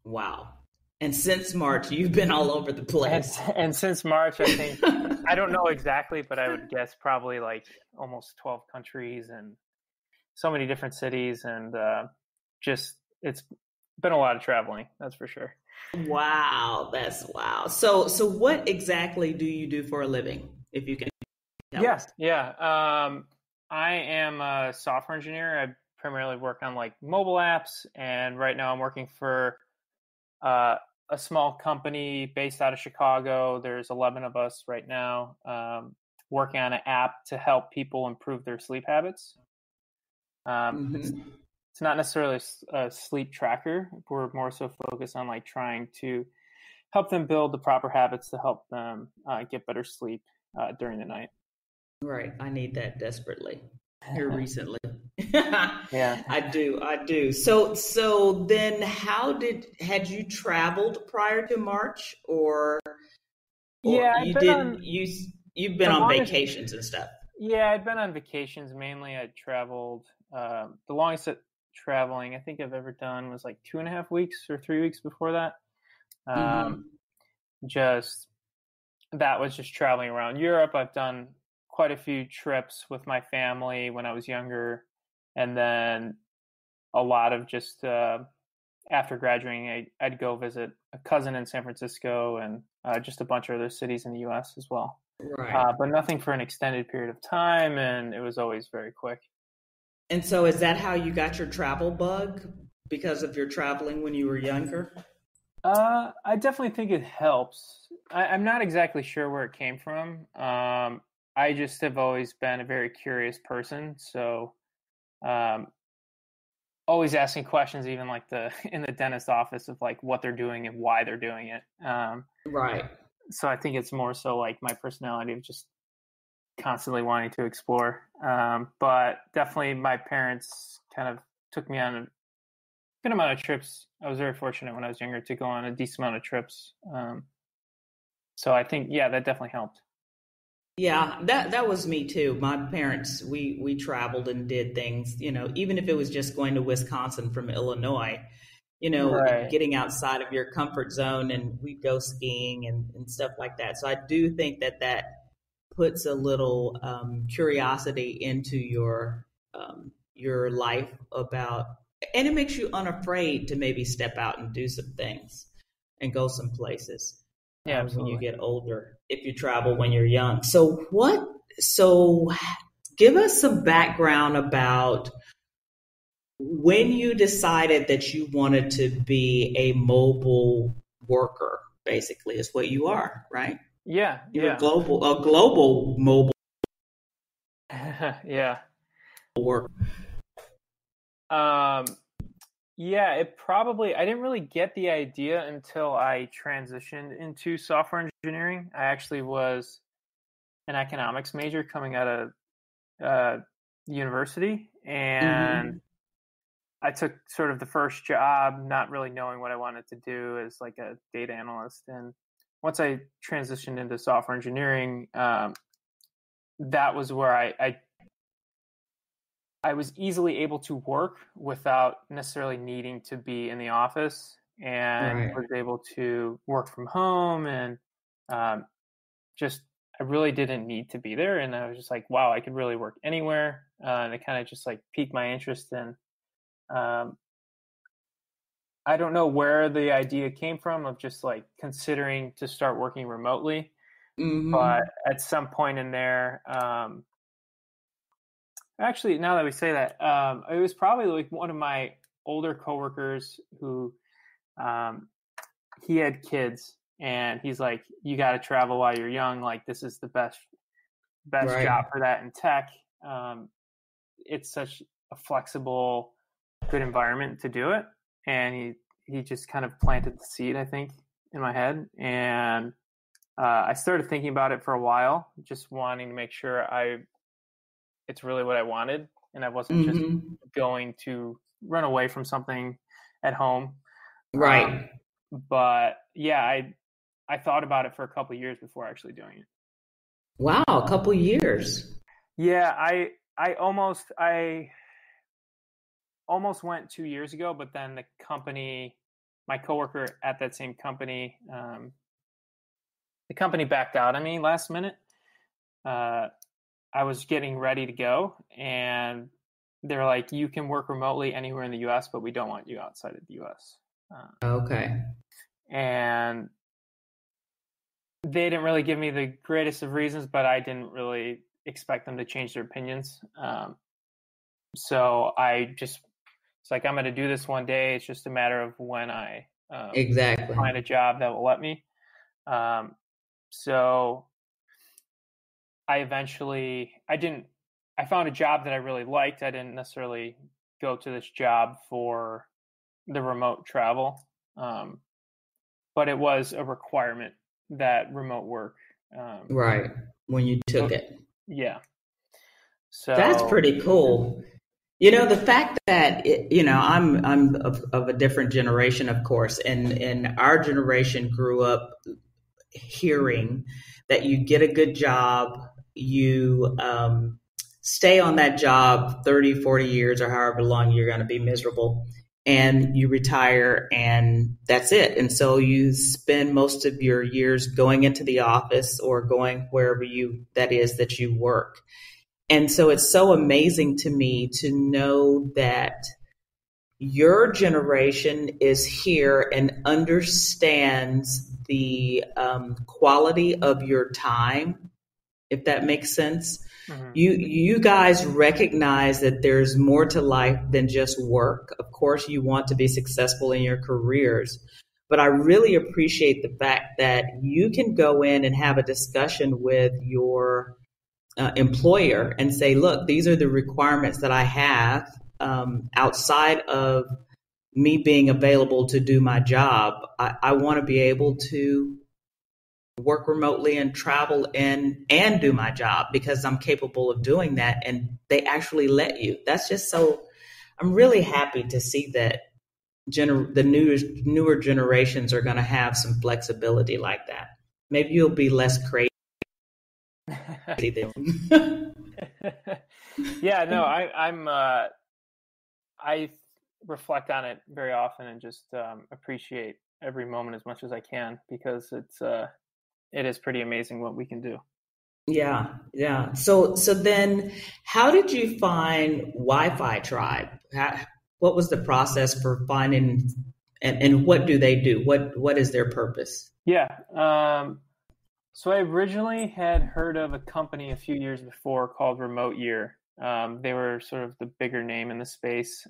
Wow. And since March, you've been all over the And place. and since March, I think I don't know exactly, but I would guess probably like almost 12 countries and so many different cities, and just it's been a lot of traveling, that's for sure. Wow, that's wow. So what exactly do you do for a living, if you can tell Yeah, us? yeah. I am a software engineer. I primarily work on like mobile apps, and right now I'm working for uh, a small company based out of Chicago. There's 11 of us right now, working on an app to help people improve their sleep habits. It's Hmm. it's not necessarily a sleep tracker. We're more so focused on like trying to help them build the proper habits to help them get better sleep during the night. Right. I need that desperately here recently. Yeah. I do. So then had you traveled prior to March, or Yeah, I've you been didn't on you've been the on longest. vacations and stuff? Yeah, I'd been on vacations mainly. I traveled. The longest traveling I think I've ever done was like 2.5 weeks or 3 weeks before that. Um, Hmm. just that was just traveling around Europe. I've done quite a few trips with my family when I was younger, and then a lot of just after graduating, I'd go visit a cousin in San Francisco and just a bunch of other cities in the U.S. as well. Right. But nothing for an extended period of time, and it was always very quick. And so is that how you got your travel bug, because of your traveling when you were younger? I definitely think it helps. I'm not exactly sure where it came from. I just have always been a very curious person, so um, always asking questions, even like the in the dentist office of like what they're doing and why they're doing it. Right. So I think it's more so like my personality of just constantly wanting to explore. But definitely, my parents kind of took me on a good amount of trips. I was very fortunate when I was younger to go on a decent amount of trips. So I think, yeah, that definitely helped. Yeah, that was me too. My parents, we traveled and did things, even if it was just going to Wisconsin from Illinois, Right. getting outside of your comfort zone, and we'd go skiing and stuff like that. So I do think that puts a little curiosity into your life about, and it makes you unafraid to maybe step out and do some things and go some places Yeah, when you absolutely. get older, if you travel when you're young. So give us some background about when you decided that you wanted to be a mobile worker, basically, is what you are, right? Yeah, You're yeah. a global mobile Yeah. worker. Um, yeah, I didn't really get the idea until I transitioned into software engineering. I actually was an economics major coming out of uh, university, and Hmm. I took sort of the first job, not really knowing what I wanted to do as like a data analyst. And once I transitioned into software engineering, that was where I was easily able to work without necessarily needing to be in the office, and Right. was able to work from home, and um, just I really didn't need to be there. And I was just like, wow, I could really work anywhere. And it kind of just like piqued my interest in. Um, I don't know where the idea came from of just like considering to start working remotely, but Hmm. at some point in there, actually, now that we say that, it was probably like one of my older coworkers who um, he had kids, and he's like, "You got to travel while you're young. Like this is the best Right. job for that in tech. Um, it's such a flexible, good environment to do it." And he just kind of planted the seed, I think, in my head, and I started thinking about it for a while, just wanting to make sure I it's really what I wanted, and I wasn't just Hmm. going to run away from something at home. Um, Right. but yeah, I thought about it for a couple of years before actually doing it. Wow, a couple years. Yeah, I almost went 2 years ago, but then the company my coworker at that same company, the company backed out on me last minute. I was getting ready to go, and they're like, you can work remotely anywhere in the US, but we don't want you outside of the US. Okay. And they didn't really give me the greatest of reasons, but I didn't really expect them to change their opinions. So it's like, I'm going to do this one day. It's just a matter of when I Exactly. find a job that will let me. So I found a job that I really liked. I didn't necessarily go to this job for the remote travel. But it was a requirement that remote work. Right. When you took it. Yeah. That's So pretty cool. The fact that I'm of a different generation, of course, and our generation grew up hearing that you get a good job, you stay on that job 30, 40 years or however long you're going to be miserable, and you retire, and that's it. And so you spend most of your years going into the office or going wherever that is that you work. And so it's so amazing to me to know that your generation is here and understands the quality of your time, if that makes sense. Mm-hmm. You guys recognize that there's more to life than just work. Of course, you want to be successful in your careers, but I really appreciate the fact that you can go in and have a discussion with your employer and say, look, these are the requirements that I have outside of me being available to do my job. I want to be able to work remotely and travel and do my job because I'm capable of doing that. And they actually let you. That's just so, I'm really happy to see that the newer generations are going to have some flexibility like that. Maybe you'll be less crazy. Yeah, no, I reflect on it very often and just appreciate every moment as much as I can because it is pretty amazing what we can do. Yeah. So then, how did you find Wi-Fi Tribe? What was the process for finding, and what do they do? What is their purpose? Yeah. So I originally had heard of a company a few years before called Remote Year. They were sort of the bigger name in the space.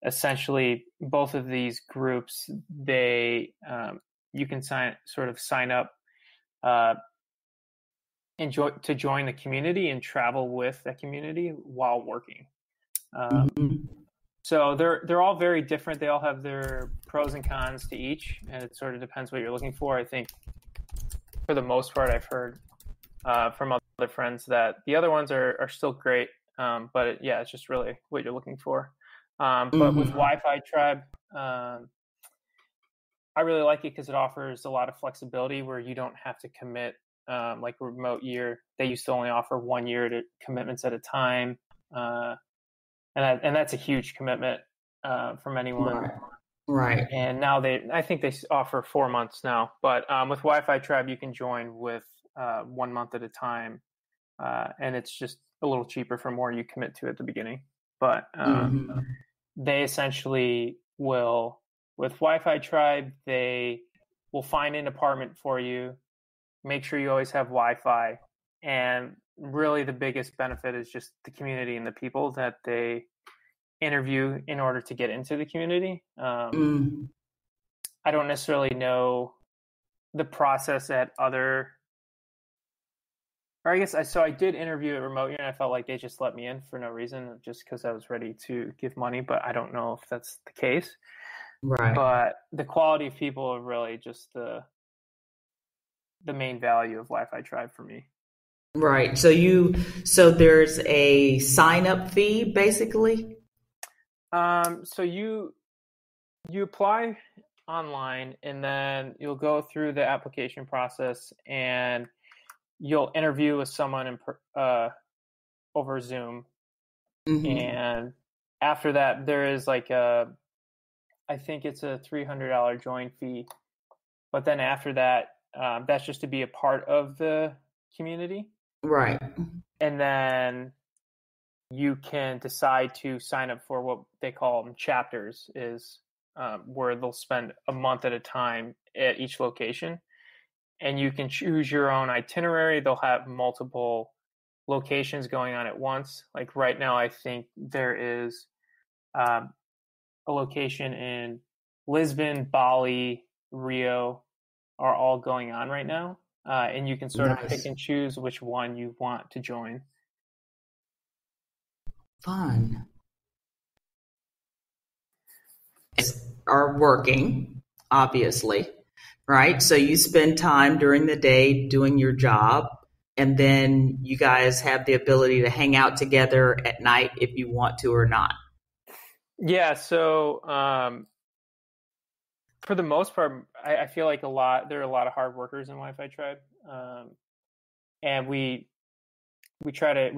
Essentially, both of these groups, you can sign up to join the community and travel with the community while working. So they're all very different. They all have their pros and cons to each, and it sort of depends what you're looking for. I think for the most part, I've heard from other friends that the other ones are still great, but it's just really what you're looking for. But with Wi-Fi Tribe, I really like it because it offers a lot of flexibility where you don't have to commit. Like Remote Year, they used to only offer 1 year to commitments at a time, and that's a huge commitment from anyone. Right. And now I think they offer 4 months now. But with Wi-Fi Tribe, you can join with 1 month at a time, and it's just a little cheaper for more you commit to at the beginning. But they essentially will, with Wi-Fi Tribe, they will find an apartment for you. Make sure you always have Wi-Fi, and really the biggest benefit is just the community and the people that they interview in order to get into the community. I don't necessarily know the process at other, or I guess I did interview at Remote Year and I felt like they just let me in for no reason, just because I was ready to give money, but I don't know if that's the case. Right. But the quality of people are really just the main value of Wi-Fi Tribe for me. Right. So there's a sign-up fee, basically? So you apply online, and then you'll go through the application process, and you'll interview with someone over Zoom. And after that, there is like I think it's a $300 join fee. But then after that, that's just to be a part of the community. Right. And then you can decide to sign up for what they call them chapters, is where they'll spend a month at a time at each location. And you can choose your own itinerary. They'll have multiple locations going on at once. Like right now, I think there is a location in Lisbon, Bali, Rio are all going on right now. And you can sort of pick Nice. and choose which one you want to join. Fun. Are working, obviously, right? So you spend time during the day doing your job, and then you guys have the ability to hang out together at night if you want to or not. Yeah, so for the most part, I feel like there are a lot of hard workers in Wi-Fi Tribe, and we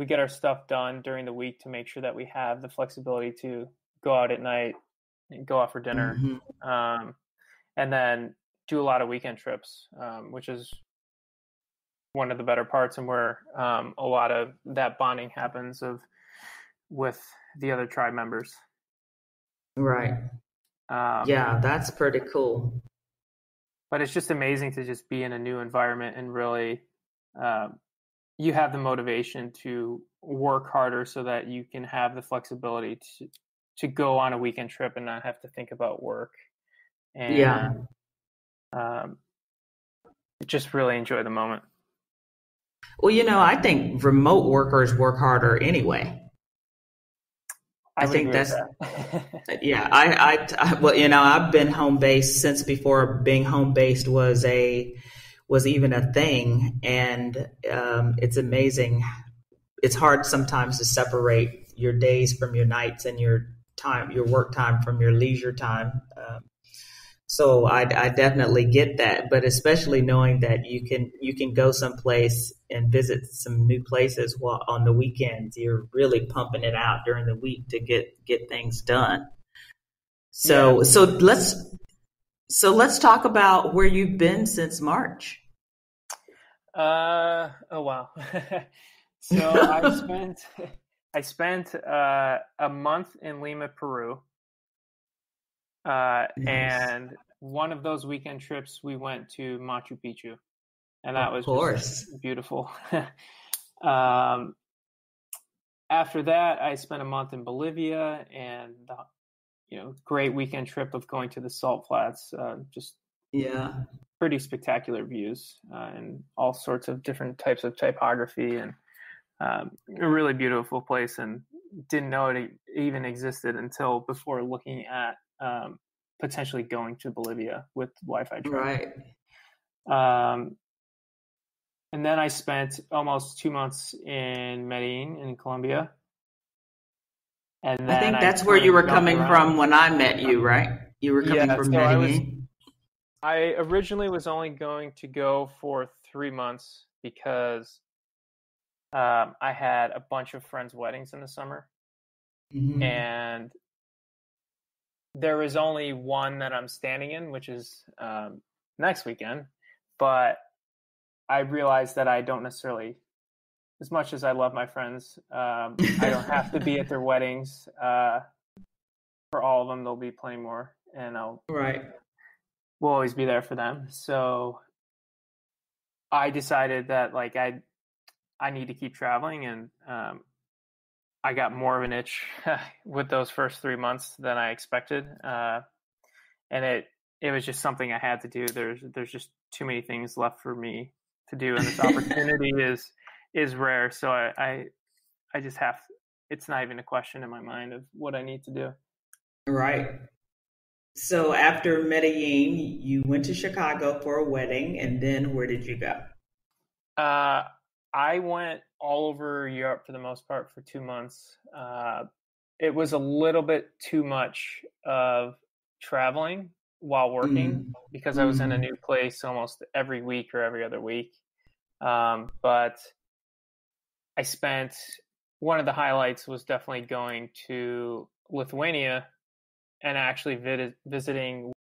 get our stuff done during the week to make sure that we have the flexibility to go out at night and go out for dinner, Hmm. and then do a lot of weekend trips, which is one of the better parts, and where a lot of that bonding happens with the other tribe members. Right. Um, Yeah, that's pretty cool. but it's just amazing to just be in a new environment and really um, you have the motivation to work harder so that you can have the flexibility to go on a weekend trip and not have to think about work, Yeah. and um, just really enjoy the moment. Well, I think remote workers work harder anyway. I I would think agree with that's that. yeah. Well, I've been home based since before being home based was even a thing, and it's amazing. It's hard sometimes to separate your days from your nights and your work time from your leisure time. So I definitely get that, but especially knowing that you can go someplace and visit some new places while on the weekends, you're really pumping it out during the week to get things done. Yeah, So let's talk about where you've been since March. oh wow. So I spent a month in Lima, Peru, Nice, and one of those weekend trips we went to Machu Picchu, and that of was just course. beautiful. um, After that, I spent a month in Bolivia, and great weekend trip of going to the salt flats. Just Yeah, pretty spectacular views, and all sorts of different types of typography, and a really beautiful place. And didn't know it even existed until before looking at potentially going to Bolivia with Wi-Fi Tribe. right. Um, and then I spent almost 2 months in Medellin in Colombia, and I then think I that's where kind you of were jumped coming around. from when I met you, right? You were coming Yeah, from so Medellin. I originally was only going to go for 3 months because I had a bunch of friends' weddings in the summer, Hmm. and there is only one that I'm standing in, which is next weekend. But I realized that I don't necessarily, as much as I love my friends, I don't have to be at their weddings. For all of them, there'll be plenty more, and Right. we'll always be there for them. So I decided that like I need to keep traveling, and I got more of an itch with those first 3 months than I expected, and it was just something I had to do. There's just too many things left for me to do, and this opportunity is rare. So I just have. It's not even a question in my mind of what I need to do. Right. So after Medellin, you went to Chicago for a wedding, and then where did you go? Uh, I went all over Europe for the most part for 2 months. It was a little bit too much of traveling while working Mm. because I was in a Mm. new place almost every week or every other week. But I spent one of the highlights was definitely going to Lithuania and actually visiting